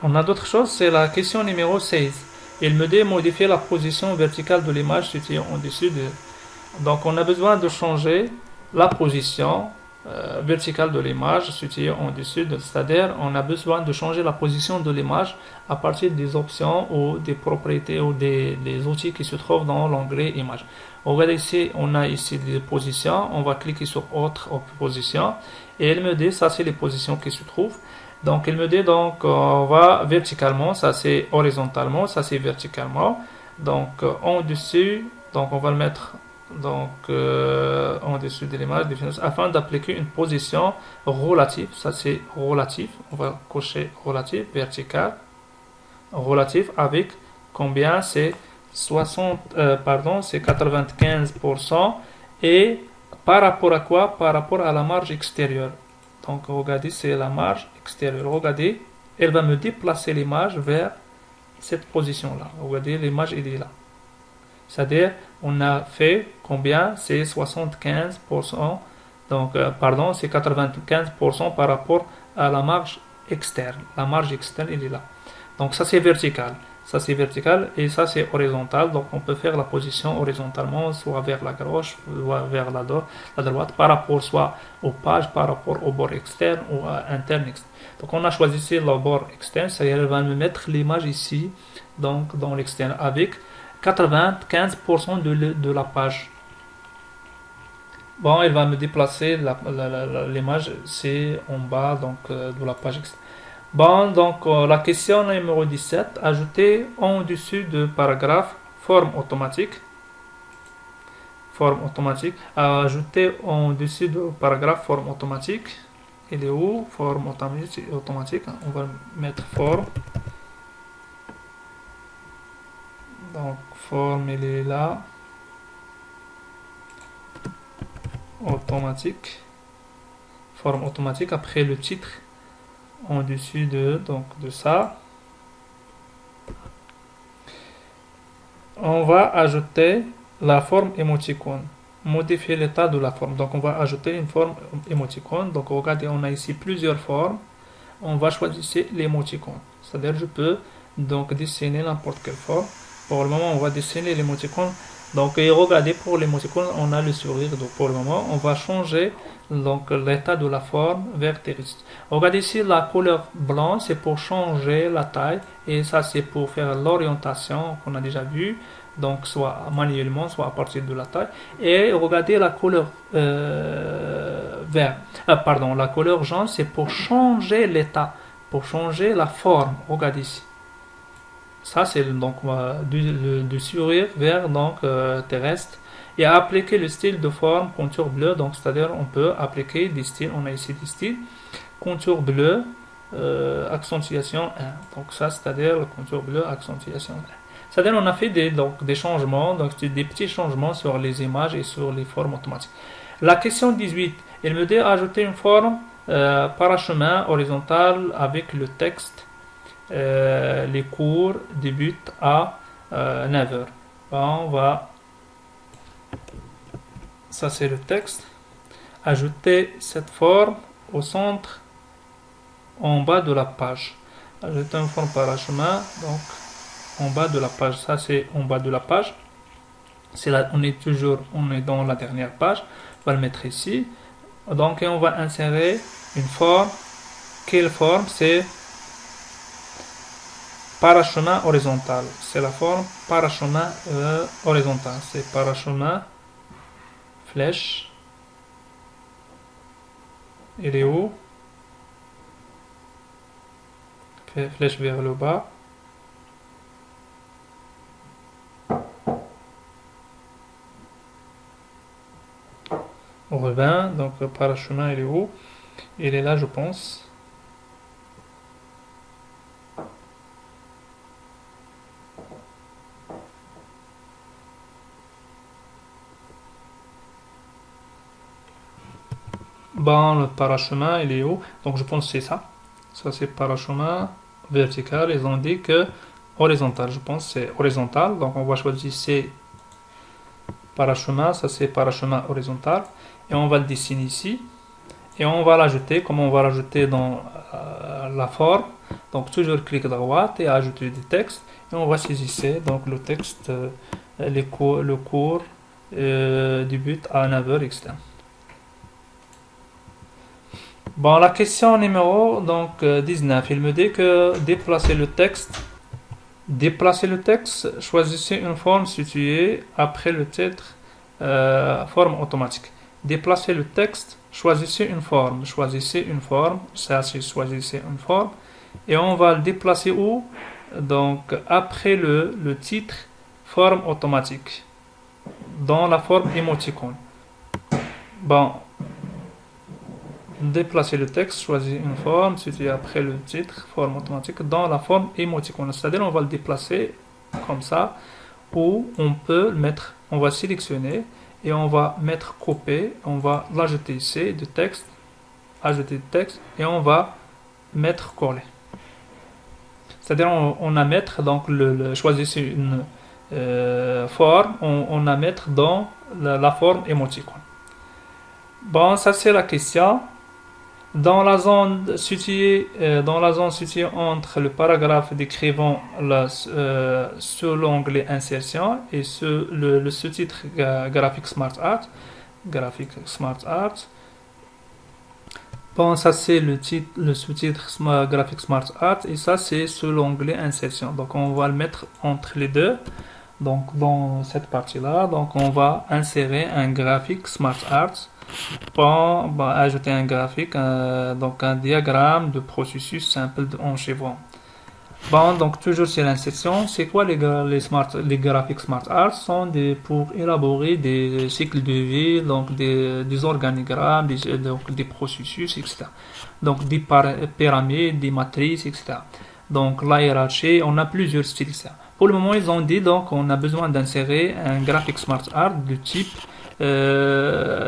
On a d'autres choses, c'est la question numéro 16. Il me dit modifier la position verticale de l'image située en dessus de... Donc on a besoin de changer la position verticale de l'image située en dessus de... C'est-à-dire on a besoin de changer la position de l'image à partir des options ou des propriétés ou des outils qui se trouvent dans l'onglet image. Regardez ici, on a ici des positions. On va cliquer sur autre position et il me dit ça c'est les positions qui se trouvent. Donc il me dit donc on va verticalement, ça c'est horizontalement, ça c'est verticalement. Donc en dessus, donc on va le mettre donc en dessus de l'image afin d'appliquer une position relative. Ça c'est relatif. On va cocher relatif, vertical, relatif avec combien c'est 60 pardon, c'est 95% et par rapport à quoi? Par rapport à la marge extérieure. Donc regardez, c'est la marge extérieure. Regardez, elle va me déplacer l'image vers cette position-là. Regardez, l'image elle est là. C'est-à-dire, on a fait combien? C'est 75%. Donc, pardon, c'est 95% par rapport à la marge externe. La marge externe, elle est là. Donc, ça c'est vertical. Ça c'est vertical et ça c'est horizontal. Donc, on peut faire la position horizontalement, soit vers la gauche, soit vers la droite, par rapport soit aux pages, par rapport au bord externe ou à interne externe. Donc, on a choisi ici le bord externe, c'est-à-dire elle va me mettre l'image ici, donc dans l'externe, avec 95% de la page. Bon, elle va me déplacer l'image, c'est en bas donc de la page externe. Bon, donc la question numéro 17, ajouter en dessus de paragraphe forme automatique. Forme automatique. Ajouter en dessus de paragraphe forme automatique. Il est où? Forme automatique. On va mettre forme. Donc forme, il est là. Automatique. Forme automatique. Après le titre en dessus donc de ça. On va ajouter la forme émoticône. Modifier l'état de la forme. Donc on va ajouter une forme émoticône. Donc regardez, on a ici plusieurs formes. On va choisir l'émoticône. C'est-à-dire je peux donc dessiner n'importe quelle forme. Pour le moment, on va dessiner l'émoticône. Donc et regardez, pour l'émoticône, on a le sourire. Donc pour le moment, on va changer donc l'état de la forme vers terrestre. Regardez ici, la couleur blanc, c'est pour changer la taille. Et ça, c'est pour faire l'orientation qu'on a déjà vu. Donc soit manuellement, soit à partir de la taille. Et regardez la couleur vert. Pardon, la couleur jaune, c'est pour changer l'état, pour changer la forme. Regardez ici. Ça, c'est donc du sourire vers donc terrestre. Et appliquer le style de forme contour bleu. Donc, c'est-à-dire, on peut appliquer des styles. On a ici des styles. Contour bleu, accentuation 1. Donc, ça, c'est-à-dire le contour bleu, accentuation 1. C'est-à-dire, on a fait des changements, donc des petits changements sur les images et sur les formes automatiques. La question 18, il me dit ajouter une forme parchemin horizontal avec le texte les cours débutent à 9h. On va, ça c'est le texte. Ajouter cette forme au centre en bas de la page. Ajouter une forme parchemin, donc en bas de la page. Ça c'est en bas de la page. C'est là, on est dans la dernière page. On va le mettre ici. Donc on va insérer une forme. Quelle forme? C'est parchemin horizontal. C'est la forme parchemin horizontal. C'est parchemin flèche. Il est où? Flèche vers le bas. On revient. Donc le parchemin, il est où? Il est là, je pense. Bon, le parachemin, il est où? Donc je pense que c'est ça. Ça, c'est parachemin vertical. Ils ont dit que horizontal. Je pense que c'est horizontal. Donc on va choisir c'est parachemin. Ça, c'est parachemin horizontal. Et on va le dessiner ici. Et on va l'ajouter. Comment on va l'ajouter dans la forme? Donc toujours clic droit et ajouter des textes. Et on va saisir donc le texte, le cours débute à 9h, etc. Bon, la question numéro 19, il me dit que déplacer le texte, choisissez une forme située après le titre, forme automatique. Déplacer le texte, choisissez une forme, ça c'est choisissez une forme, et on va le déplacer où? Donc après le titre, forme automatique, dans la forme émoticône. Bon, déplacer le texte, choisir une forme, située après le titre, forme automatique, dans la forme émoticône. C'est-à-dire, on va le déplacer comme ça, ou on peut le mettre, on va sélectionner et on va mettre copier, on va l'ajouter ici, du texte, ajouter du texte, et on va mettre coller. C'est-à-dire, on a mettre, donc, choisir une forme, on a mettre dans la forme émoticône. Bon, ça c'est la question. Dans la zone située entre le paragraphe décrivant sous l'onglet insertion et le sous-titre graphique Smart Art, bon, ça c'est le sous-titre graphique Smart Art et ça c'est sous l'onglet insertion. Donc on va le mettre entre les deux. Donc dans cette partie-là, donc on va insérer un graphique Smart Art. Bon, ajouter un graphique, donc un diagramme de processus simple en chevron. Bon, donc toujours sur l'insertion, c'est quoi les graphiques Smart Art? Sont pour élaborer des cycles de vie, donc des organigrammes, donc des processus, etc. Donc des pyramides, des matrices, etc. Donc la hiérarchie, on a plusieurs styles. Pour le moment, ils ont dit donc on a besoin d'insérer un graphique Smart Art de type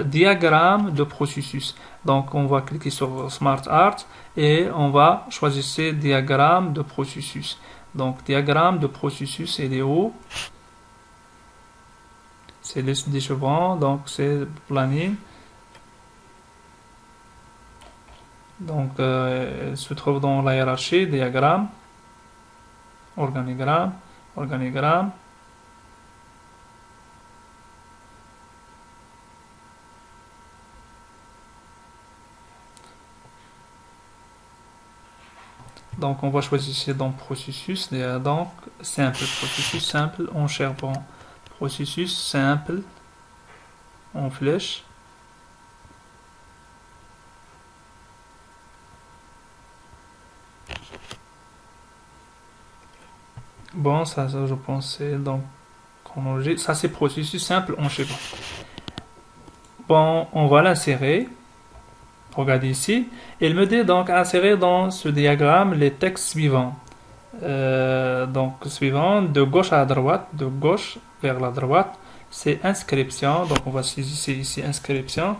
diagramme de processus. Donc on va cliquer sur Smart Art et on va choisir ce diagramme de processus. Donc diagramme de processus, il est où? C'est liste des chevrons, donc c'est planning. Donc il se trouve dans la hiérarchie, diagramme, organigramme. Donc on va choisir ici dans processus, donc simple, processus simple en charbon, processus simple en flèche. Bon, ça je pense c'est donc chronologie, ça c'est processus simple en charbon. Bon, on va l'insérer. Regardez ici. Il me dit donc insérer dans ce diagramme les textes suivants. Donc suivant de gauche à droite, de gauche vers la droite, c'est inscription. Donc on va saisir ici inscription.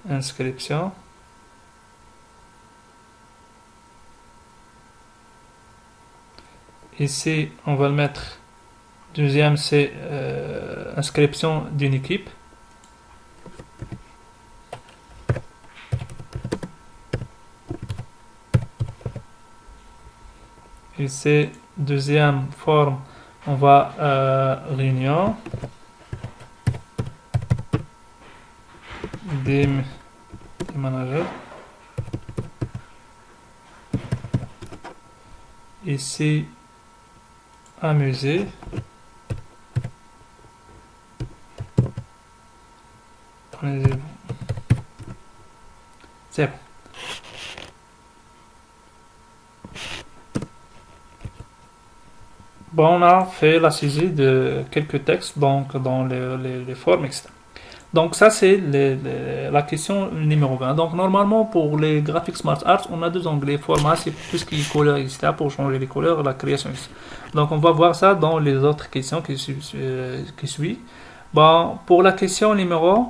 Inscription. Ici, on va le mettre. Deuxième, c'est inscription d'une équipe. Et c'est deuxième forme, on va réunion des managers. Ici, amuser. C'est bon. Bon, on a fait la saisie de quelques textes donc dans les formes, etc. Donc ça c'est la question numéro 20. Donc normalement pour les graphiques Smart Art, on a deux onglets. Format, c'est tout ce qui est couleur, etc. pour changer les couleurs, la création, etc. Donc on va voir ça dans les autres questions qui suivent. Bon, pour la question numéro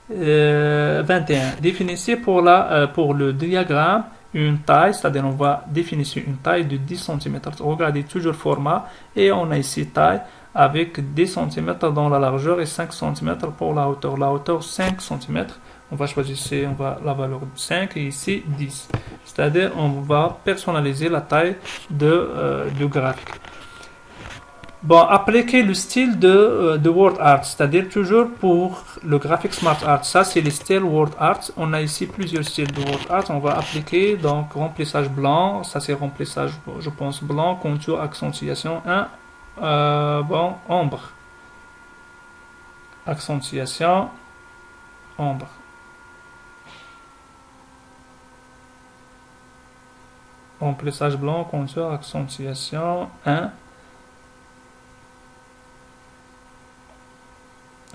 21, définissez pour le diagramme une taille, c'est-à-dire on va définir une taille de 10 cm. Regardez toujours format et on a ici taille avec 10 cm dans la largeur et 5 cm pour la hauteur. La hauteur 5 cm, on va choisir la valeur 5 et ici 10. C'est-à-dire on va personnaliser la taille du graphique. Bon, appliquer le style de WordArt, c'est-à-dire toujours pour le graphique SmartArt. Ça, c'est le style WordArt. On a ici plusieurs styles de WordArt. On va appliquer donc remplissage blanc. Ça, c'est remplissage, je pense, blanc, contour, accentuation 1. Bon, ombre. Accentuation, ombre. Remplissage blanc, contour, accentuation 1.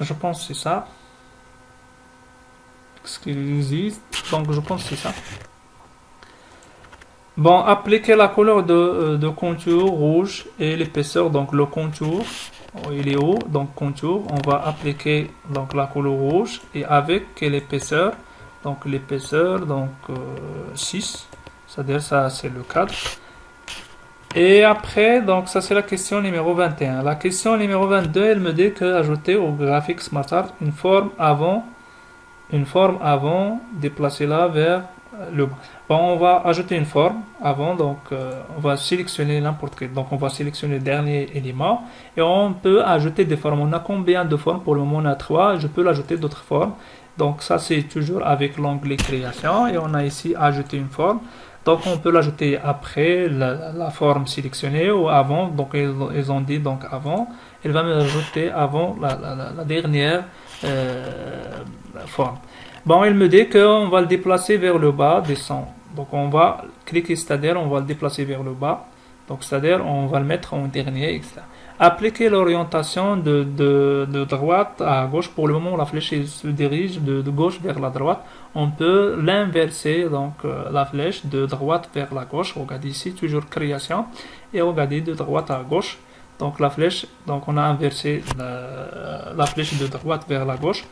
Je pense que c'est ça. Ce qui existe. Donc je pense que c'est ça. Bon, appliquer la couleur de contour rouge et l'épaisseur. Donc le contour, il est haut. Donc contour, on va appliquer donc la couleur rouge et avec l'épaisseur. Donc l'épaisseur, donc 6. C'est-à-dire ça, c'est le cadre. Et après, donc ça c'est la question numéro 21. La question numéro 22, elle me dit que ajouter au graphique SmartArt une forme avant, déplacer-la vers le bas. Bon, on va ajouter une forme avant, donc on va sélectionner n'importe quel. Donc on va sélectionner le dernier élément et on peut ajouter des formes. On a combien de formes? Pour le moment on a 3. Je peux l'ajouter d'autres formes. Donc ça c'est toujours avec l'onglet création et on a ici ajouter une forme. Donc on peut l'ajouter après la forme sélectionnée ou avant. Donc ils ont dit donc avant. Il va me rajouter avant la dernière forme. Bon, il me dit qu'on va le déplacer vers le bas, descend. Donc on va cliquer, c'est-à-dire on va le déplacer vers le bas. Donc c'est-à-dire on va le mettre en dernier, etc. Appliquer l'orientation de droite à gauche. Pour le moment, la flèche se dirige de gauche vers la droite. On peut l'inverser, donc la flèche de droite vers la gauche. Regardez ici, toujours création. Et regardez de droite à gauche. Donc la flèche, donc on a inversé la flèche de droite vers la gauche.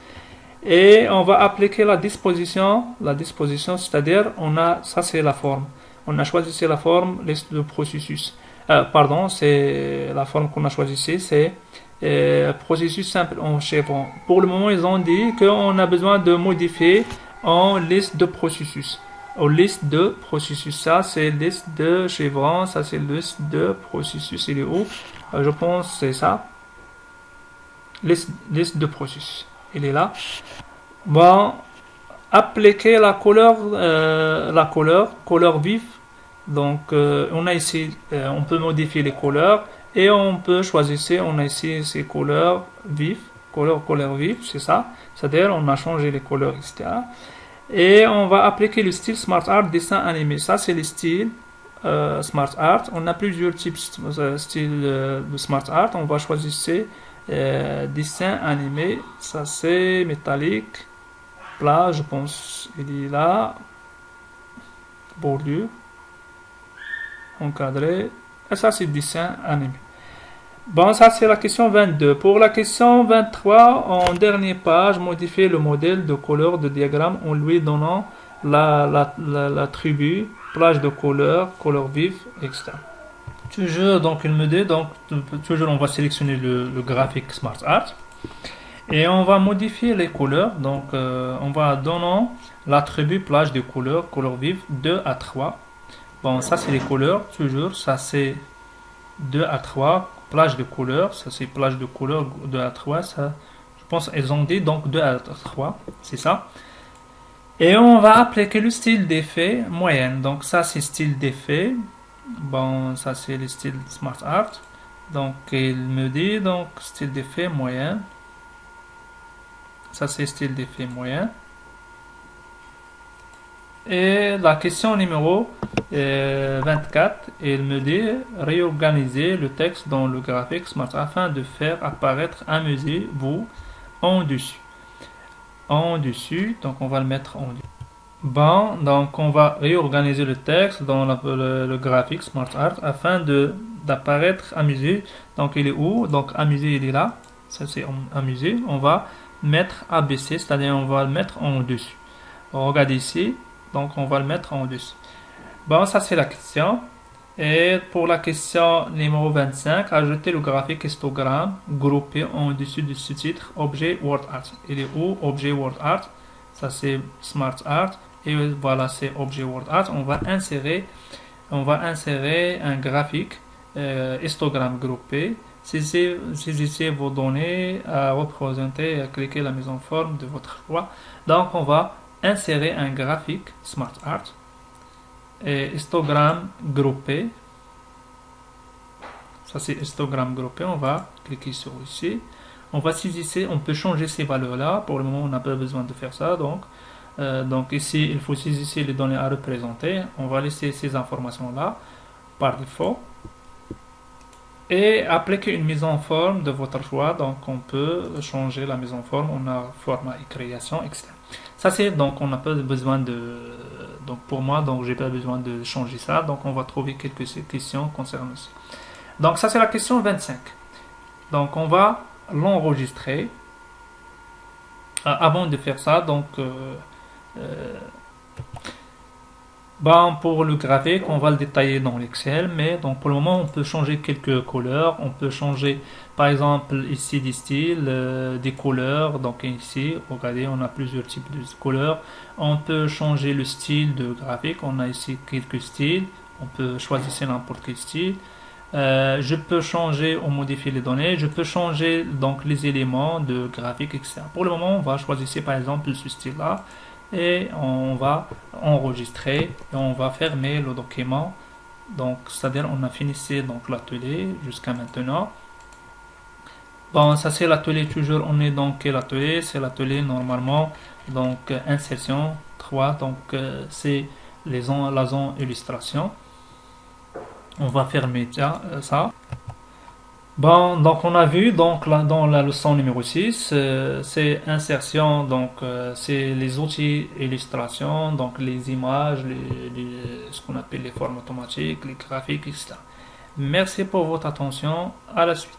Et on va appliquer la disposition, c'est-à-dire ça c'est la forme. On a choisi la forme, liste de processus. Pardon, c'est la forme qu'on a choisie, c'est processus simple en chevron. Pour le moment, ils ont dit qu'on a besoin de modifier en liste de processus. En liste de processus, ça c'est liste de chevron, ça c'est liste de processus. Il est où? Je pense que c'est ça. Liste de processus. Il est là. Bon, appliquer la couleur vive. Donc, on a ici, on peut modifier les couleurs et on peut choisir, on a ici ces couleurs vives, couleur vive, c'est ça. C'est-à-dire, on a changé les couleurs, etc. Et on va appliquer le style SmartArt dessin animé. Ça, c'est le style SmartArt. On a plusieurs types de styles de SmartArt. On va choisir dessin animé. Ça, c'est métallique. Plat, je pense, il est là. Bordure. Encadré. Et ça, c'est dessin animé. Bon, ça, c'est la question 22. Pour la question 23, en dernière page, modifier le modèle de couleur de diagramme en lui donnant l'attribut, plage de couleur vive, etc. Toujours, donc, il me dit, donc, toujours, on va sélectionner le graphique SmartArt. Et on va modifier les couleurs. Donc, on va donner l'attribut plage de couleur vive 2 à 3. Bon, ça c'est les couleurs, toujours, ça c'est 2 à 3, plage de couleurs, ça c'est plage de couleurs 2 à 3, ça, je pense elles ont dit donc 2 à 3, c'est ça. Et on va appliquer le style d'effet moyenne, donc ça c'est style d'effet, bon, ça c'est le style SmartArt, donc il me dit donc style d'effet moyen, ça c'est style d'effet moyen. Et la question numéro 24, il me dit réorganiser le texte dans le graphique Smart afin de faire apparaître un musée en dessus. En dessus, donc on va le mettre en dessus. Bon, donc on va réorganiser le texte dans le graphique Smart Art afin d'apparaître amusé. Donc il est où? Donc amusé il est là. Ça c'est amusé. On va mettre ABC, c'est-à-dire on va le mettre en dessus. Regardez ici. Donc on va le mettre en dessus. Bon, ça c'est la question. Et pour la question numéro 25, ajouter le graphique histogramme groupé en dessus de ce titre, objet Word Art. Il est où? Objet Word Art. Ça c'est Smart Art. Et voilà, c'est objet Word Art. On va insérer un graphique histogramme groupé. Saisissez vos données à représenter et cliquez la mise en forme de votre choix. Donc, on va insérer un graphique Smart Art et histogramme groupé. Ça, c'est histogramme groupé. On va cliquer sur ici. On va saisir, on peut changer ces valeurs-là. Pour le moment, on n'a pas besoin de faire ça. Donc ici, il faut saisir les données à représenter. On va laisser ces informations-là par défaut. Et appliquer une mise en forme de votre choix. Donc on peut changer la mise en forme. On a format et création, etc. Ça c'est donc on n'a pas besoin de. Donc pour moi, donc j'ai pas besoin de changer ça. Donc on va trouver quelques questions concernant ça. Donc ça c'est la question 25. Donc on va l'enregistrer. Avant de faire ça, donc bon, pour le graphique, on va le détailler dans l'Excel, mais donc pour le moment, on peut changer quelques couleurs. On peut changer, par exemple, ici des styles, des couleurs. Donc ici, regardez, on a plusieurs types de couleurs. On peut changer le style de graphique. On a ici quelques styles. On peut choisir n'importe quel style. Je peux changer ou modifier les données. Je peux changer donc les éléments de graphique, etc. Pour le moment, on va choisir par exemple ce style-là et on va enregistrer et on va fermer le document. Donc, c'est-à-dire on a fini donc l'atelier jusqu'à maintenant. Bon, ça c'est l'atelier toujours. On est dans quel atelier? C'est l'atelier normalement donc insertion 3. Donc c'est la zone illustration. On va fermer ça. Bon, donc on a vu donc là, dans la leçon numéro 6, c'est insertion, donc c'est les outils illustration, donc les images, ce qu'on appelle les formes automatiques, les graphiques, etc. Merci pour votre attention. À la suite.